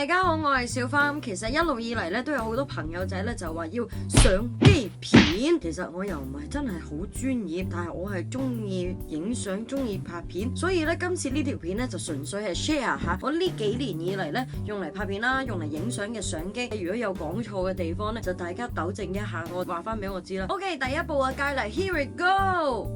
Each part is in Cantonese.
大家好，我係小花。其實一路以嚟咧都有好多朋友仔咧就話要相機片，其實我又唔係真係好專業，但係我係中意影相，中意拍片，所以咧今次呢條片咧就純粹係 share 下我呢幾年以嚟咧用嚟拍片啦，用嚟影相嘅相機。如果有講錯嘅地方咧，就大家糾正一下，我話翻俾我知啦。OK， 第一步嘅佳麗 ，Here we go。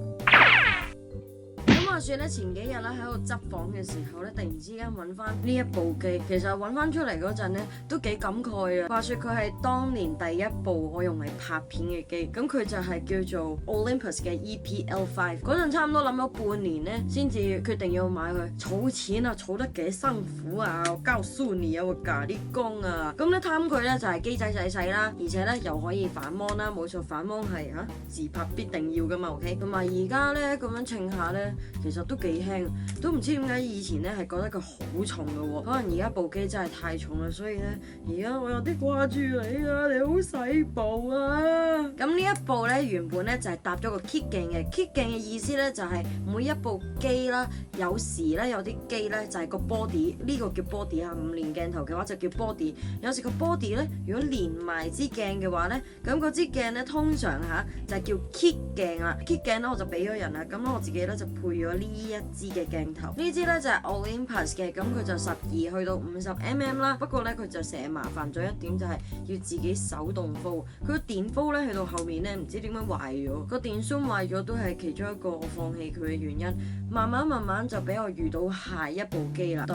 話說咧，前幾日咧喺度執房嘅時候咧，突然之間揾翻呢一部機，其實揾翻出嚟嗰陣咧都幾感慨啊！話說佢係當年第一部我用嚟拍片嘅機，咁佢就係叫做 Olympus 嘅 EPL5。嗰陣差唔多諗咗半年咧，先至決定要買佢。儲錢啊，儲得幾辛苦啊！我交 Sony 啊，我咖啲工啊，咁咧貪佢咧就係機仔細細啦，而且咧又可以反芒啦，冇錯，反芒係自拍必定要噶嘛 ，OK。同埋而家咧咁樣稱下咧。其實都幾輕，都唔知點解以前咧係覺得佢好重嘅喎，可能而家部機真係太重啦，所以咧而家我有啲掛住你啊，你好細部啊！咁呢一部咧原本咧就係搭咗個 kit 鏡嘅，kit 鏡嘅意思咧就係每一部機啦，有時咧有啲機咧就係個 body， 呢個叫 body 啊，唔連鏡頭嘅話就叫 body， 有時個 body 咧如果連埋支鏡嘅話咧，咁嗰支鏡咧通常就係叫 kit 鏡啦，kit 鏡咧我就俾咗人啦，咁我自己咧就配咗呢一支嘅鏡頭，呢支咧就係 Olympus 嘅，咁佢就12去到50mm 啦。不過咧佢就成日麻煩咗一點，就係要自己手動 fold。佢個電 fold 咧去到後面咧唔知點樣壞咗，個電芯壞咗都係其中一個我放棄佢嘅原因。慢慢就俾我遇到下一部機啦，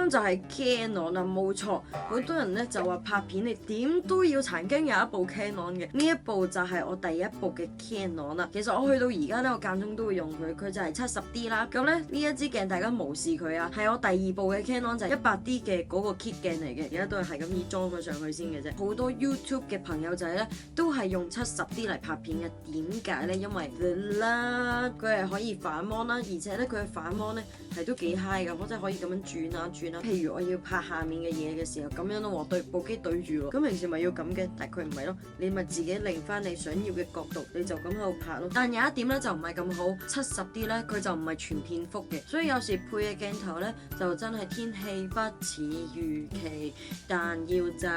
就係 Canon 啦，冇錯。好多人咧就話拍片你點都要曾經有一部 Canon 嘅，呢一部就係我第一部嘅 Canon 啦。其實我去到而家咧，我間中都會用佢就係 70D 啦。咁咧呢一支鏡大家無視佢啊，係我第二部嘅 Canon 就係 100D 嘅嗰個 kit 鏡嚟嘅，而家都係咁意裝咗上去先嘅啫。好多 YouTube 嘅朋友仔咧都係用 70D 嚟拍片嘅，點解咧？因為啦，佢係可以反芒啦，而且咧佢嘅反芒咧係都幾 high 㗎，我真係可以咁樣轉啊。譬如我要拍下面嘅嘢嘅時候，咁樣咯，對部機對住咯。咁平時咪要咁嘅，但係佢唔係咯，你咪自己擰翻你想要嘅角度，你就咁喺度拍咯。但有一點咧就唔係咁好，70D 咧佢就唔係全片幅嘅，所以有時配嘅鏡頭咧就真係天氣不似預期，但要走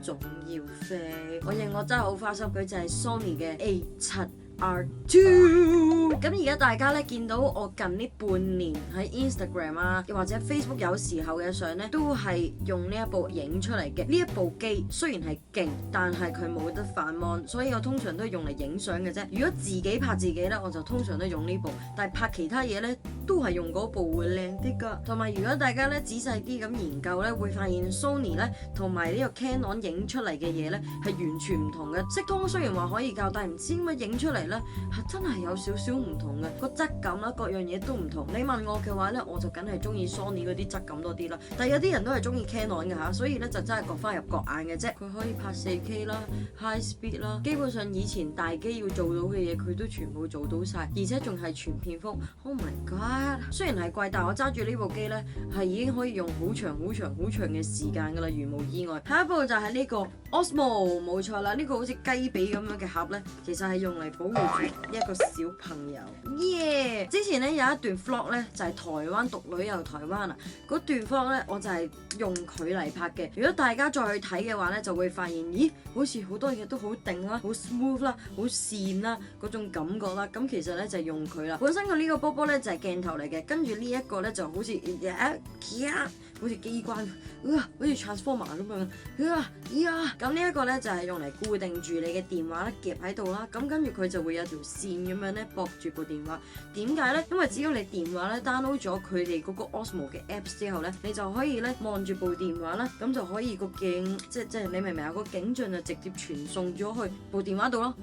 總要飛。我認我真係好花心，佢就係 Sony 嘅 A7R2。咁而家大家咧見到我近呢半年喺 Instagram 啊，又或者 Facebook 有時候嘅相咧，都係用呢一部影出嚟嘅。呢一部機雖然係勁，但係佢冇得反芒，所以我通常都係用嚟影相嘅啫。如果自己拍自己咧，我就通常都用呢部，但係拍其他嘢咧都係用嗰部會靚啲㗎。同埋如果大家咧仔細啲咁研究咧，會發現 Sony 咧同埋呢個 Canon 影出嚟嘅嘢咧係完全唔同嘅。色通雖然話可以校，但係唔知點解影出嚟咧係真係有少少唔同嘅，個質感啦，各樣嘢都唔同。你問我嘅話咧，我就梗係中意 Sony 嗰啲質感多啲啦。但係有啲人都係中意 Canon 嘅嚇，所以咧就真係各花入各眼嘅啫。佢可以拍 4K 啦、High Speed 啦，基本上以前大機要做到嘅嘢，佢都全部做到晒，而且仲係全片幅。Oh my god！雖然係貴，但係我揸住呢部機咧係已經可以用好長嘅時間㗎啦，如無意外。下一部就係呢個 Osmo， 冇錯啦，呢個好似雞髀咁樣嘅盒咧，其實係用嚟保護住一個小朋友。耶！之前咧有一段 vlog 咧就係台灣獨旅遊台灣啊，嗰段 vlog 咧我就係用佢嚟拍嘅。如果大家再去睇嘅話咧，就會發現咦，好似好多嘢都好定啦，好 smooth 啦，好線啦嗰種感覺啦。咁其實咧就係用佢啦。本身佢呢個波波咧就係鏡頭嚟嘅，跟住呢一個咧就好似好似機關，好似 transformer 咁樣，咁呢一個咧就係用嚟固定住你嘅電話咧夾喺度啦。咁跟住佢就會有條線咁樣咧駁住部電話。點解咧？因為只要你電話咧 download 咗佢哋嗰個 Osmo 嘅 apps 之後咧，你就可以咧望住部電話啦，咁就可以個鏡即係你明唔明啊？個景象就直接傳送咗去部電話度咯。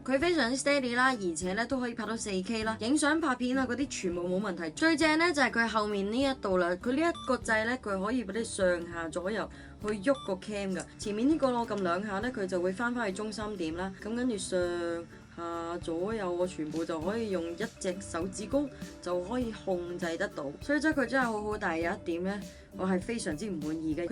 佢非常之 steady 啦，而且咧都可以拍到 4K 啦，影相拍片啊嗰啲全部冇問題。最正咧就係佢後面呢一度啦，佢呢一個掣咧佢可以俾你上下左右去喐個 cam 噶。前面呢個我撳兩下咧，佢就會翻去中心點啦。咁跟住上下左右我全部就可以用一隻手指公就可以控制得到，所以即係佢真係好好。但係有一點呢，我係非常之唔滿意嘅，佢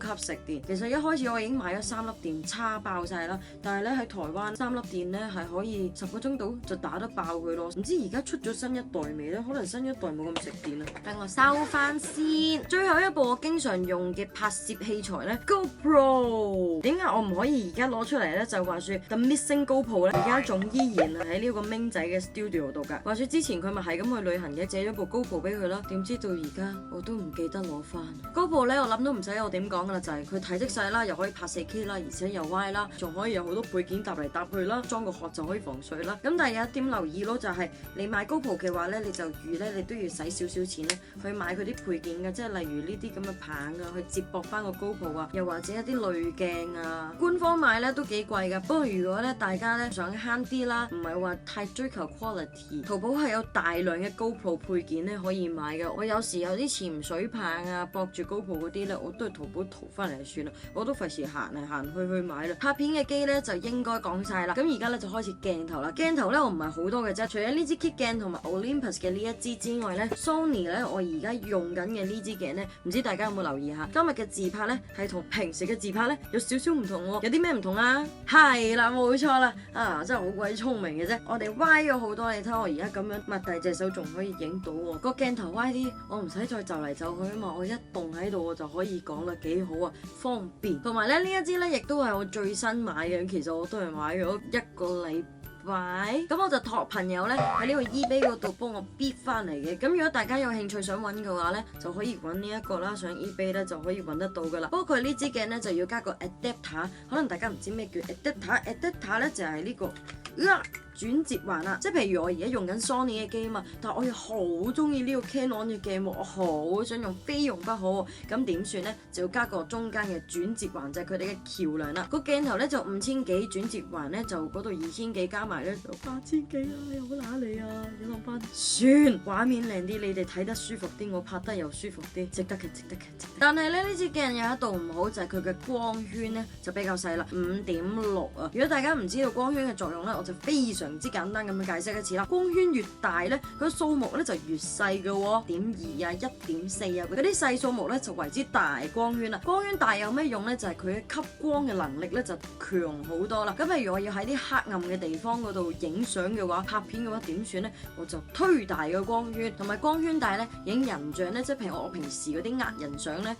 超級食電。其實一開始我已經買咗3粒電，叉爆晒啦。但係咧喺台灣3粒電咧係可以10個鐘度就打得爆佢咯。唔知而家出咗新一代未咧？可能新一代冇咁食電啦。等我收翻先。最後一部我經常用嘅拍攝器材咧 ，GoPro。點解我唔可以而家攞出嚟咧？就話說 The Missing GoPro 咧，而家仲依然喺呢個明仔嘅 studio 度㗎。話說之前佢咪係咁去旅行嘅，借咗部 GoPro 俾佢啦。點知到而家我都唔記得攞翻。GoPro 咧，我諗都唔使我點講㗎啦，就係佢體積細啦，又可以拍 4K 啦，而且又歪啦，仲可以有好多配件搭嚟搭去啦，裝個殼就可以防水啦。咁但係有一點留意咯，就係你買 GoPro 嘅話咧，你就預咧你都要使少少錢咧去買佢啲配件嘅，即係例如呢啲咁嘅棒啊，去接駁翻個 GoPro 啊，又或者一啲濾鏡啊，官方買咧都幾貴㗎。不過如果咧大家咧想慳啲啦，唔係話太追求 quality， 淘寶係有大量嘅 GoPro 配件咧可以買嘅。我有時有啲潛水棒啊，駁住 GoPro 嗰啲咧，我都係淘寶淘翻嚟就算啦，我都費事行嚟行去買啦。拍片嘅機咧就應該講晒啦。咁而家咧就開始鏡頭啦。鏡頭咧我唔係好多嘅啫，除咗呢支 Kit 鏡同埋 Olympus 嘅呢一支之外咧 ，Sony 咧我而家用緊嘅呢支鏡咧，唔知大家有冇留意下？今日嘅自拍咧係同平時嘅自拍咧有少少唔同喎。有啲咩唔同啊？係啦，冇錯啦，真係好鬼聰明嘅啫。我哋歪咗好多，你睇我而家咁樣擘大隻手仲可以影到喎。個鏡頭歪啲，我唔使再就嚟就去啊嘛，我一動喺度我就可以講啦，幾好啊，方便。同埋咧呢一支咧亦都係我最新買嘅，其實我都係買咗1個禮拜，咁我就託朋友咧喺呢個 eBay 嗰度幫我 bid 翻嚟嘅。咁如果大家有興趣想揾嘅話咧，就可以揾呢一個啦，上 eBay 咧就可以揾得到噶啦。不過佢呢支鏡咧就要加個 adapter， 可能大家唔知咩叫 adapter 咧就係呢個轉接環啦，即係譬如我而家用緊 Sony 嘅機啊嘛，但係我又好中意呢個 Canon 嘅鏡喎，我好想用，非用不可。咁點算咧？就要加個中間嘅轉接環，就係佢哋嘅橋梁啦。個鏡頭咧就5000幾，轉接環咧就嗰度2000幾，加埋咧就8000幾啊！你好揦你啊！你諗翻算，畫面靚啲，你哋睇得舒服啲，我拍得又舒服啲，值得嘅，值得嘅。但係咧呢支鏡有一度唔好，就係佢嘅光圈咧就比較細啦，5.6啊。如果大家唔知道光圈嘅作用咧，我就非常之簡單咁樣解釋一次啦。光圈越大咧，佢數目咧就越細嘅喎，0.2啊、1.4啊，嗰啲細數目咧就為之大光圈啦。光圈大有咩用咧？就係佢嘅吸光嘅能力咧就強好多啦。咁譬如我要喺啲黑暗嘅地方嗰度影相嘅話，拍片嘅話點算咧？我就推大個光圈，同埋光圈大咧，影人像咧，即係譬如我平時嗰啲呃人相咧，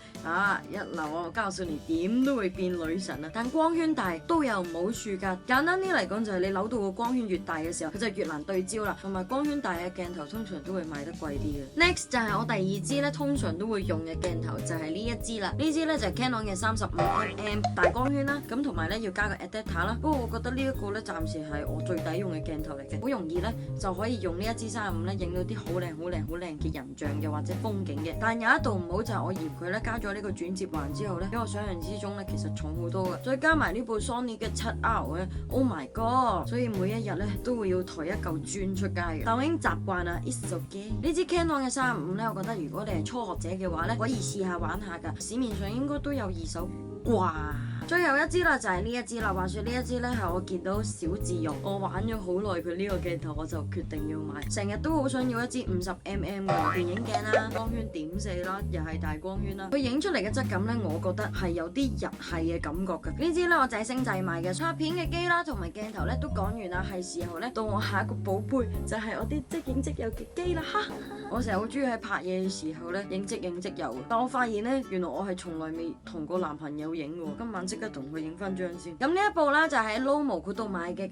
一流啊，交少年點都會變女神啊！但光圈大都有唔好處㗎。簡單啲嚟講就係你扭到個光圈越大嘅時候，佢就越難對焦啦。同埋光圈大嘅鏡頭通常都會賣得貴啲嘅。Next 就係我第二支咧，通常都會用嘅鏡頭就係呢一支啦。呢支咧就係 Canon 嘅35mm大光圈啦，咁同埋咧要加個 adapter 啦。不過我覺得呢一個咧暫時係我最抵用嘅鏡頭嚟嘅，好容易咧就可以用呢一支35咧影到啲好靚嘅人像嘅或者風景嘅。但有一度唔好就係我嫌佢咧加咗呢個轉接環之後咧，比我想象之中咧其實重好多嘅。再加埋呢部 Sony 嘅 7R 咧 ，Oh my god！所以每一日咧都會要抬一嚿磚出街嘅。但我已經習慣啦 ，It's okay。呢支 Canon 嘅35咧，我覺得如果你係初學者嘅話咧，可以試下玩下㗎。市面上應該都有二手啩。最後一支啦，就係呢一支啦。話說呢一支咧係我見到小智用，我玩咗好耐佢呢個鏡頭，我就決定要買。成日都好想要一支50mm 嘅電影鏡啦，光圈0.4啦，又係大光圈啦。佢影出嚟嘅質感咧，我覺得係有啲日系嘅感覺㗎。呢支咧我仔星仔買嘅，拍片嘅機啦同埋鏡頭咧都講完啦，係時候咧到我下一個寶貝就係我啲即影即有嘅機啦。我成日好中意喺拍嘢嘅時候咧影即影即有，但我發現咧原來我係從來未同過男朋友影喎。今晚即刻同佢影翻張先。咁呢一部咧就喺 Lomo 嗰度買嘅，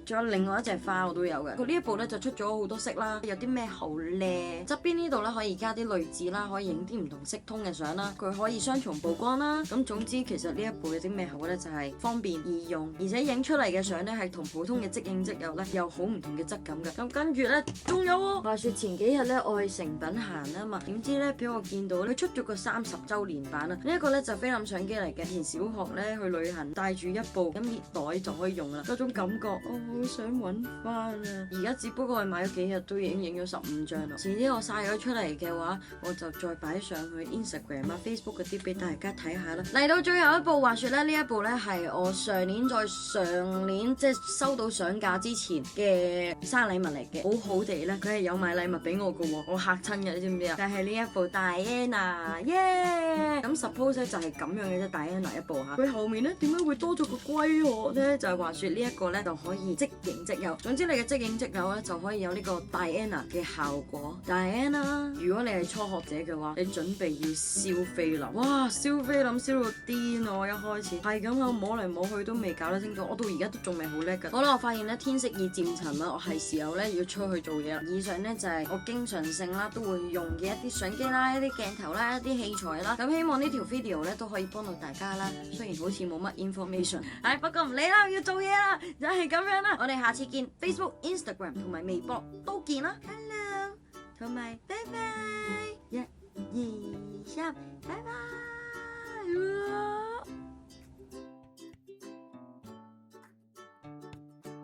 仲有另外一隻花我都有嘅。佢呢一部咧就出咗好多色啦，有啲咩好咧？側邊呢度咧可以加啲濾紙啦，可以影啲唔同色通嘅相啦。佢可以雙重曝光啦。咁總之其實呢一部有啲咩好咧？就係方便易用，而且影出嚟嘅相咧係同普通嘅即影即有咧有好唔同嘅質感嘅。咁跟住咧仲有話說前幾日咧愛誠品行啊嘛，點知咧俾我見到佢出咗個30週年版啊！呢一個咧就菲林相機嚟嘅，以前小學咧去旅行帶住一部咁熱袋就可以用啦，嗰種感覺我好想揾翻啊！而家只不過係買咗幾日都已經影咗15張啦，遲啲我晒咗出嚟嘅話，我就再擺上去 Instagram 啊、Facebook 嗰啲俾大家睇下啦。嚟到最後一部，話說咧呢一部咧係我上年即係收到相架之前嘅生日禮物嚟嘅，好好地咧佢係有買禮物俾我嘅喎，我嚇親嘅，你知唔知啊？但係呢一部 Diana 耶！咁 suppose 咧就係咁樣嘅啫，Diana 一部嚇。佢後面咧點解會多咗個龜殼咧？就係話說呢一個咧就可以即影即有，總之你嘅即影即有咧就可以有呢個 Diana 嘅效果。Diana， 如果你係初學者嘅話，你準備要燒菲林，哇！燒菲林燒到癲啊！我一開始係咁啊，摸嚟摸去都未搞得清楚，我到而家都仲未好叻㗎。好啦，我發現咧天色已漸沉啦，我係時候咧要出去做嘢啦。以上咧就係我經常性啦都會用嘅一啲相機啦、一啲鏡頭啦、一啲器材啦。咁希望呢條 video 咧都可以幫到大家啦。雖然好似冇乜 information，不過唔理啦，要做嘢啦，就係咁樣啦。我哋下次見 ，Facebook、Instagram 同埋微博都見啦。Hello，同埋拜拜，1、2、3，拜拜。